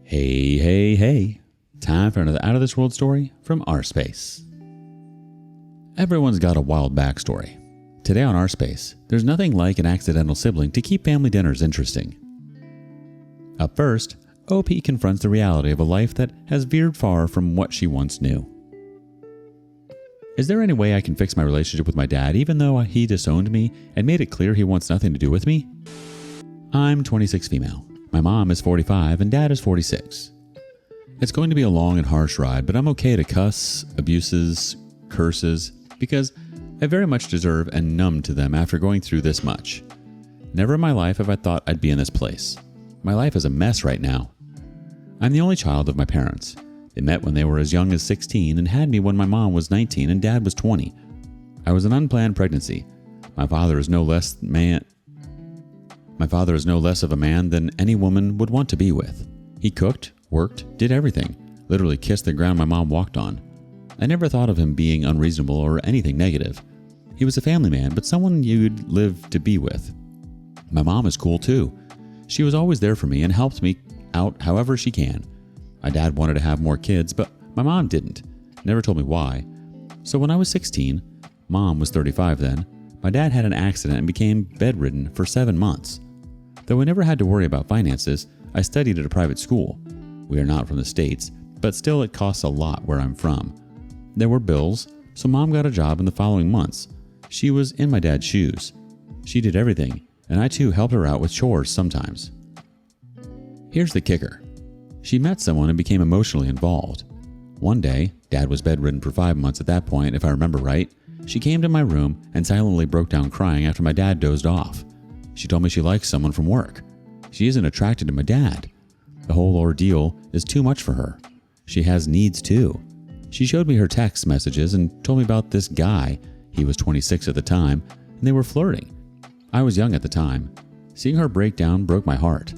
Hey, hey, hey. Time for another Out of This World story from rSpace. Everyone's got a wild backstory. Today on rSpace, there's nothing like an accidental sibling to keep family dinners interesting. Up first, OP confronts the reality of a life that has veered far from what she once knew. Is there any way I can fix my relationship with my dad even though he disowned me and made it clear he wants nothing to do with me? I'm 26 female. My mom is 45 and dad is 46. It's going to be a long and harsh ride, but I'm okay to cuss, abuses, curses, because I very much deserve and numb to them after going through this much. Never in my life have I thought I'd be in this place. My life is a mess right now. I'm the only child of my parents. They met when they were as young as 16 and had me when my mom was 19 and dad was 20. I was an unplanned pregnancy. My father is no less of a man than any woman would want to be with. He cooked, worked, did everything, literally kissed the ground my mom walked on. I never thought of him being unreasonable or anything negative. He was a family man, but someone you'd live to be with. My mom is cool too. She was always there for me and helped me out however she can. My dad wanted to have more kids, but my mom didn't. Never told me why. So when I was 16, mom was 35 then, my dad had an accident and became bedridden for 7 months. Though I never had to worry about finances, I studied at a private school. We are not from the States, but still it costs a lot where I'm from. There were bills, so mom got a job in the following months. She was in my dad's shoes. She did everything, and I too helped her out with chores sometimes. Here's the kicker. She met someone and became emotionally involved. One day, dad was bedridden for 5 months at that point, if I remember right. She came to my room and silently broke down crying after my dad dozed off. She told me she likes someone from work. She isn't attracted to my dad. The whole ordeal is too much for her. She has needs too. She showed me her text messages and told me about this guy. He was 26 at the time, and they were flirting. I was young at the time. Seeing her break down broke my heart.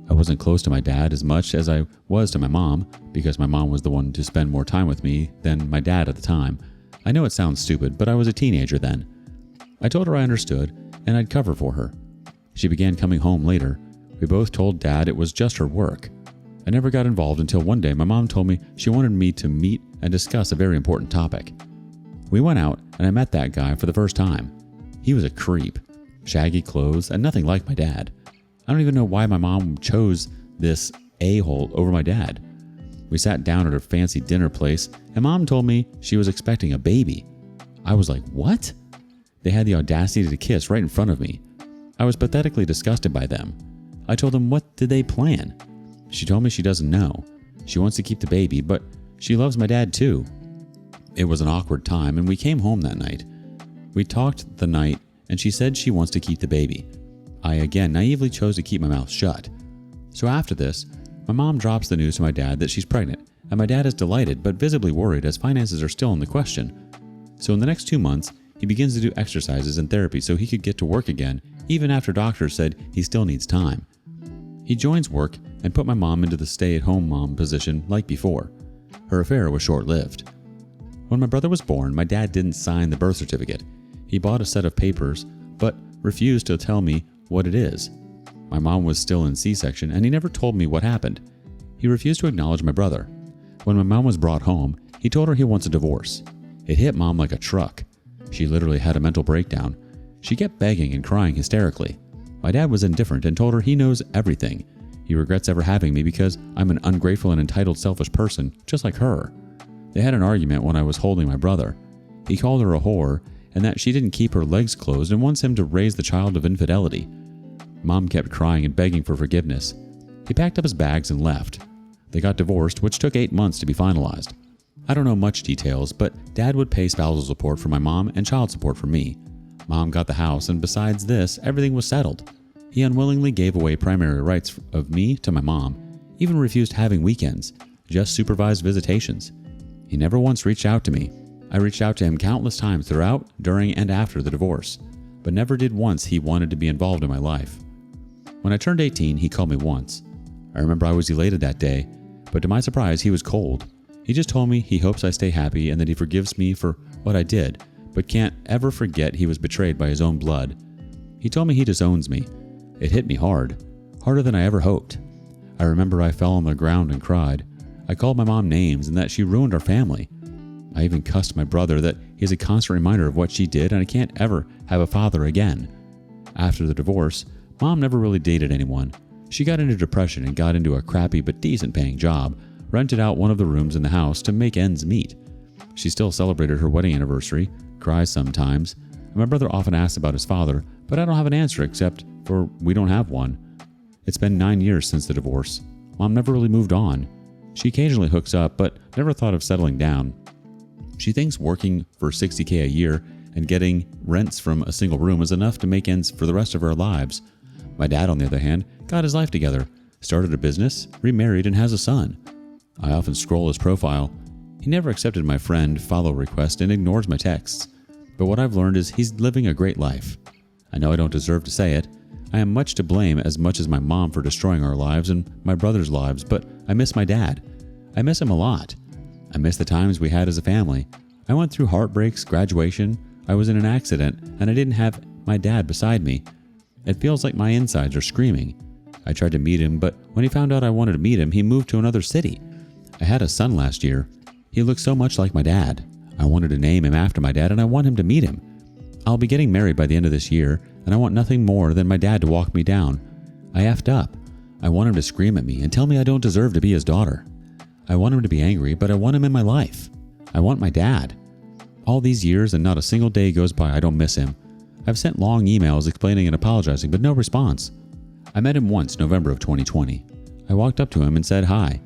I wasn't close to my dad as much as I was to my mom, because my mom was the one to spend more time with me than my dad at the time. I know it sounds stupid, but I was a teenager then. I told her I understood, and I'd cover for her. She began coming home later. We both told dad it was just her work. I never got involved until one day my mom told me she wanted me to meet and discuss a very important topic. We went out and I met that guy for the first time. He was a creep, shaggy clothes, and nothing like my dad. I don't even know why my mom chose this a-hole over my dad. We sat down at a fancy dinner place and mom told me she was expecting a baby. I was like, what? They had the audacity to kiss right in front of me. I was pathetically disgusted by them. I told them, what did they plan? She told me she doesn't know. She wants to keep the baby, but she loves my dad too. It was an awkward time and we came home that night. We talked the night and she said she wants to keep the baby. I again naively chose to keep my mouth shut. So after this, my mom drops the news to my dad that she's pregnant, and my dad is delighted but visibly worried as finances are still in the question. So in the next 2 months, he begins to do exercises and therapy so he could get to work again, even after doctors said he still needs time. He joins work and put my mom into the stay-at-home mom position like before. Her affair was short-lived. When my brother was born, my dad didn't sign the birth certificate. He bought a set of papers, but refused to tell me what it is. My mom was still in C-section and he never told me what happened. He refused to acknowledge my brother. When my mom was brought home, he told her he wants a divorce. It hit mom like a truck. She literally had a mental breakdown. She kept begging and crying hysterically. My dad was indifferent and told her he knows everything. He regrets ever having me because I'm an ungrateful and entitled selfish person, just like her. They had an argument when I was holding my brother. He called her a whore and that she didn't keep her legs closed and wants him to raise the child of infidelity. Mom kept crying and begging for forgiveness. He packed up his bags and left. They got divorced, which took 8 months to be finalized. I don't know much details, but dad would pay spousal support for my mom and child support for me. Mom got the house, and besides this, everything was settled. He unwillingly gave away primary rights of me to my mom, even refused having weekends, just supervised visitations. He never once reached out to me. I reached out to him countless times throughout, during, and after the divorce, but never did once he wanted to be involved in my life. When I turned 18, he called me once. I remember I was elated that day, but to my surprise, he was cold. He just told me he hopes I stay happy and that he forgives me for what I did, but can't ever forget he was betrayed by his own blood. He told me he disowns me. It hit me hard, harder than I ever hoped. I remember I fell on the ground and cried. I called my mom names and that she ruined our family. I even cussed my brother that he's a constant reminder of what she did and I can't ever have a father again. After the divorce, Mom never really dated anyone. She got into depression and got into a crappy but decent paying job, rented out one of the rooms in the house to make ends meet. She still celebrated her wedding anniversary, cries sometimes. My brother often asks about his father, but I don't have an answer except for we don't have one. It's been 9 years since the divorce. Mom never really moved on. She occasionally hooks up, but never thought of settling down. She thinks working for $60K a year and getting rents from a single room is enough to make ends for the rest of our lives. My dad, on the other hand, got his life together, started a business, remarried, and has a son. I often scroll his profile. He never accepted my friend follow request and ignores my texts. But what I've learned is he's living a great life. I know I don't deserve to say it. I am much to blame as much as my mom for destroying our lives and my brother's lives, but I miss my dad. I miss him a lot. I miss the times we had as a family. I went through heartbreaks, graduation, I was in an accident, and I didn't have my dad beside me. It feels like my insides are screaming. I tried to meet him, but when he found out I wanted to meet him, he moved to another city. I had a son last year. He looked so much like my dad. I wanted to name him after my dad, and I want him to meet him. I'll be getting married by the end of this year, and I want nothing more than my dad to walk me down. I effed up. I want him to scream at me and tell me I don't deserve to be his daughter. I want him to be angry, but I want him in my life. I want my dad. All these years and not a single day goes by I don't miss him. I've sent long emails explaining and apologizing, but no response. I met him once, November of 2020. I walked up to him and said hi.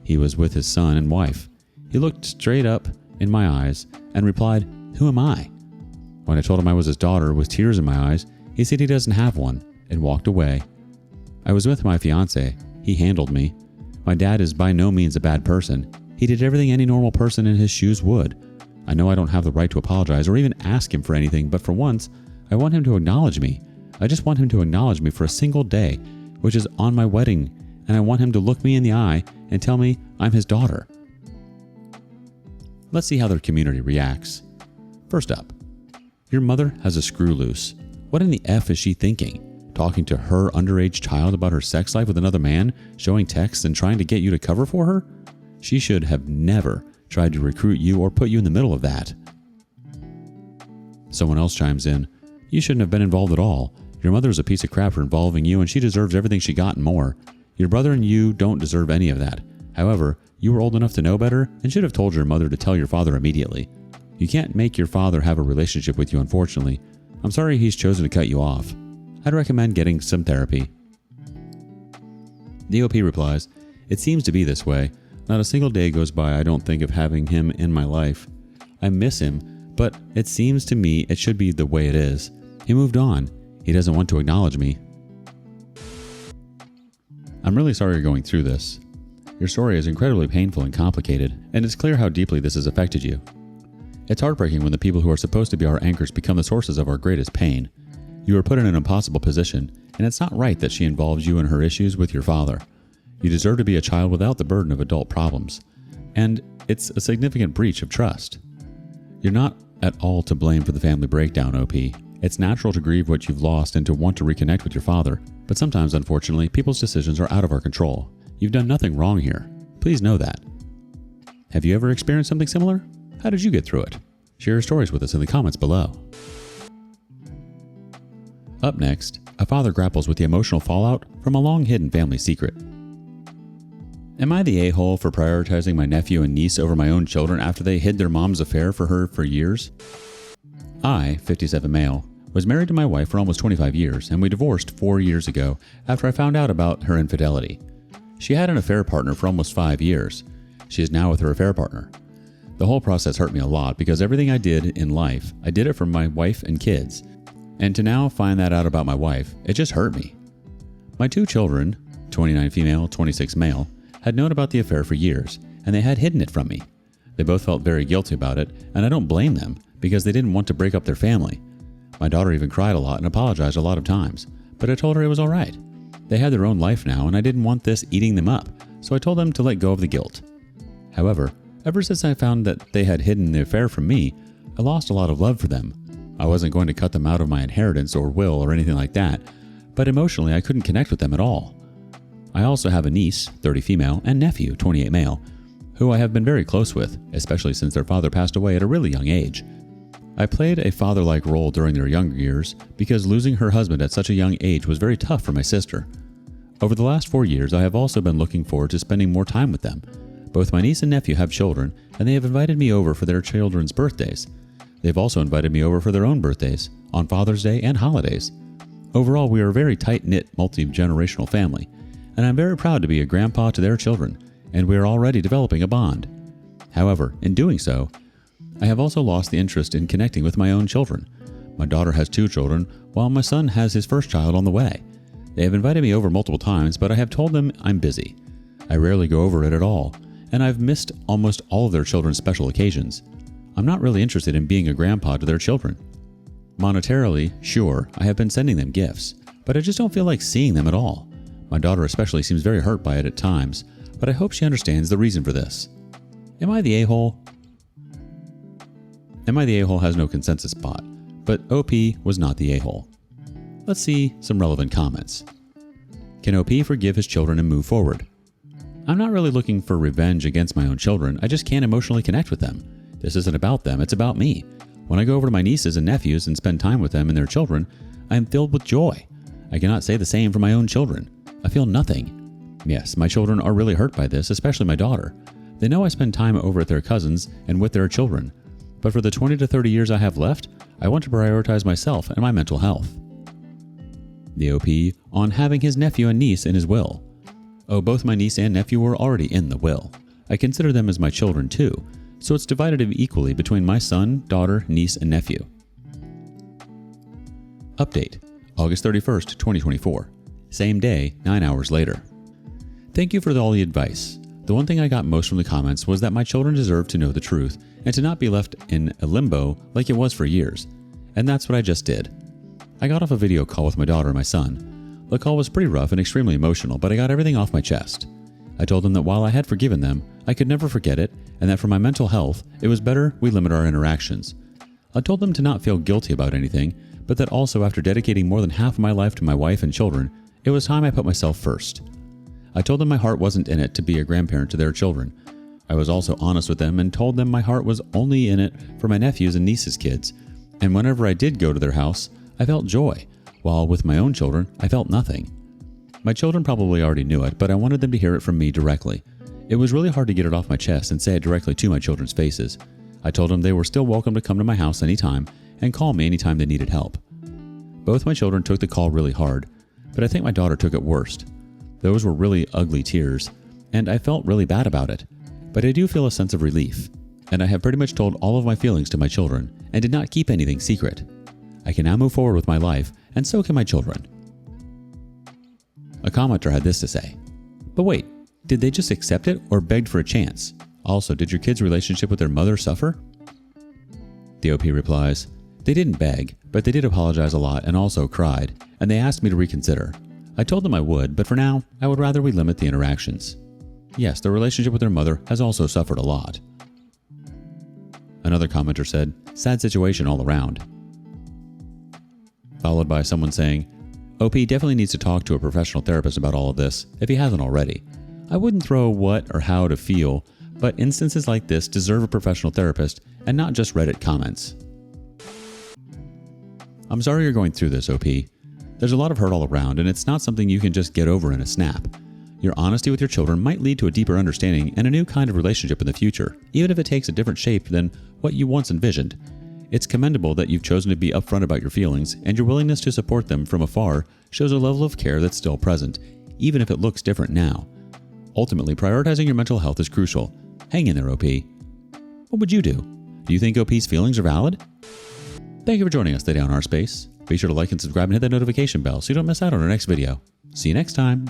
He was with his son and wife. He looked straight up in my eyes and replied, "Who am I?" When I told him I was his daughter with tears in my eyes, he said he doesn't have one and walked away. I was with my fiance. He handled me. My dad is by no means a bad person. He did everything any normal person in his shoes would. I know I don't have the right to apologize or even ask him for anything, but for once, I want him to acknowledge me. I just want him to acknowledge me for a single day, which is on my wedding, and I want him to look me in the eye and tell me I'm his daughter. Let's see how their community reacts. First up, your mother has a screw loose. What in the F is she thinking? Talking to her underage child about her sex life with another man, showing texts and trying to get you to cover for her? She should have never tried to recruit you or put you in the middle of that. Someone else chimes in. You shouldn't have been involved at all. Your mother is a piece of crap for involving you and she deserves everything she got and more. Your brother and you don't deserve any of that. However, you were old enough to know better and should have told your mother to tell your father immediately. You can't make your father have a relationship with you, unfortunately. I'm sorry he's chosen to cut you off. I'd recommend getting some therapy. The OP replies, it seems to be this way. Not a single day goes by I don't think of having him in my life. I miss him, but it seems to me it should be the way it is. He moved on. He doesn't want to acknowledge me. I'm really sorry you're going through this. Your story is incredibly painful and complicated, and it's clear how deeply this has affected you. It's heartbreaking when the people who are supposed to be our anchors become the sources of our greatest pain. You are put in an impossible position, and it's not right that she involves you in her issues with your father. You deserve to be a child without the burden of adult problems, and it's a significant breach of trust. You're not at all to blame for the family breakdown, OP. It's natural to grieve what you've lost and to want to reconnect with your father, but sometimes, unfortunately, people's decisions are out of our control. You've done nothing wrong here. Please know that. Have you ever experienced something similar? How did you get through it? Share your stories with us in the comments below. Up next, a father grapples with the emotional fallout from a long-hidden family secret. Am I the a-hole for prioritizing my nephew and niece over my own children after they hid their mom's affair for her for years? I, 57 male, was married to my wife for almost 25 years, and we divorced 4 years ago after I found out about her infidelity. She had an affair partner for almost 5 years. She is now with her affair partner. The whole process hurt me a lot because everything I did in life, I did it for my wife and kids. And to now find that out about my wife, it just hurt me. My 2 children, 29 female, 26 male, had known about the affair for years, and they had hidden it from me. They both felt very guilty about it, and I don't blame them because they didn't want to break up their family. My daughter even cried a lot and apologized a lot of times, but I told her it was all right. They had their own life now, and I didn't want this eating them up, so I told them to let go of the guilt. However, ever since I found that they had hidden the affair from me, I lost a lot of love for them. I wasn't going to cut them out of my inheritance or will or anything like that, but emotionally I couldn't connect with them at all. I also have a niece, 30 female, and nephew, 28 male, who I have been very close with, especially since their father passed away at a really young age. I played a father-like role during their younger years because losing her husband at such a young age was very tough for my sister. Over the last 4 years, I have also been looking forward to spending more time with them. Both my niece and nephew have children, and they have invited me over for their children's birthdays. They've also invited me over for their own birthdays, on Father's Day and holidays. Overall, we are a very tight-knit, multi-generational family, and I'm very proud to be a grandpa to their children, and we are already developing a bond. However, in doing so, I have also lost the interest in connecting with my own children. My daughter has 2 children, while my son has his first child on the way. They have invited me over multiple times, but I have told them I'm busy. I rarely go over it at all, and I've missed almost all of their children's special occasions. I'm not really interested in being a grandpa to their children. Monetarily, sure, I have been sending them gifts, but I just don't feel like seeing them at all. My daughter especially seems very hurt by it at times, but I hope she understands the reason for this. Am I the a-hole? Am I the a-hole has no consensus spot, but OP was not the a-hole. Let's see some relevant comments. Can OP forgive his children and move forward? I'm not really looking for revenge against my own children, I just can't emotionally connect with them. This isn't about them, it's about me. When I go over to my nieces and nephews and spend time with them and their children, I am filled with joy. I cannot say the same for my own children. I feel nothing. Yes, my children are really hurt by this, especially my daughter. They know I spend time over at their cousins and with their children. But for the 20 to 30 years I have left, I want to prioritize myself and my mental health. The OP on having his nephew and niece in his will. Oh, both my niece and nephew were already in the will. I consider them as my children too, so it's divided equally between my son, daughter, niece, and nephew. Update, August 31st, 2024. Same day, 9 hours later. Thank you for all the advice. The one thing I got most from the comments was that my children deserve to know the truth and to not be left in a limbo like it was for years. And that's what I just did. I got off a video call with my daughter and my son. The call was pretty rough and extremely emotional, but I got everything off my chest. I told them that while I had forgiven them, I could never forget it, and that for my mental health, it was better we limit our interactions. I told them to not feel guilty about anything, but that also after dedicating more than half of my life to my wife and children, it was time I put myself first. I told them my heart wasn't in it to be a grandparent to their children. I was also honest with them and told them my heart was only in it for my nephews and nieces' kids, and whenever I did go to their house, I felt joy, while with my own children, I felt nothing. My children probably already knew it, but I wanted them to hear it from me directly. It was really hard to get it off my chest and say it directly to my children's faces. I told them they were still welcome to come to my house anytime and call me anytime they needed help. Both my children took the call really hard, but I think my daughter took it worst. Those were really ugly tears, and I felt really bad about it. But I do feel a sense of relief, and I have pretty much told all of my feelings to my children and did not keep anything secret. I can now move forward with my life, and so can my children. A commenter had this to say, but wait, did they just accept it or begged for a chance? Also, did your kids' relationship with their mother suffer? The OP replies, they didn't beg, but they did apologize a lot and also cried, and they asked me to reconsider. I told them I would, but for now, I would rather we limit the interactions. Yes, their relationship with their mother has also suffered a lot. Another commenter said, sad situation all around. Followed by someone saying, OP definitely needs to talk to a professional therapist about all of this, if he hasn't already. I wouldn't throw what or how to feel, but instances like this deserve a professional therapist and not just Reddit comments. I'm sorry you're going through this, OP. There's a lot of hurt all around, and it's not something you can just get over in a snap. Your honesty with your children might lead to a deeper understanding and a new kind of relationship in the future, even if it takes a different shape than what you once envisioned. It's commendable that you've chosen to be upfront about your feelings, and your willingness to support them from afar shows a level of care that's still present, even if it looks different now. Ultimately, prioritizing your mental health is crucial. Hang in there, OP. What would you do? Do you think OP's feelings are valid? Thank you for joining us today on rSpace. Be sure to like and subscribe and hit that notification bell so you don't miss out on our next video. See you next time.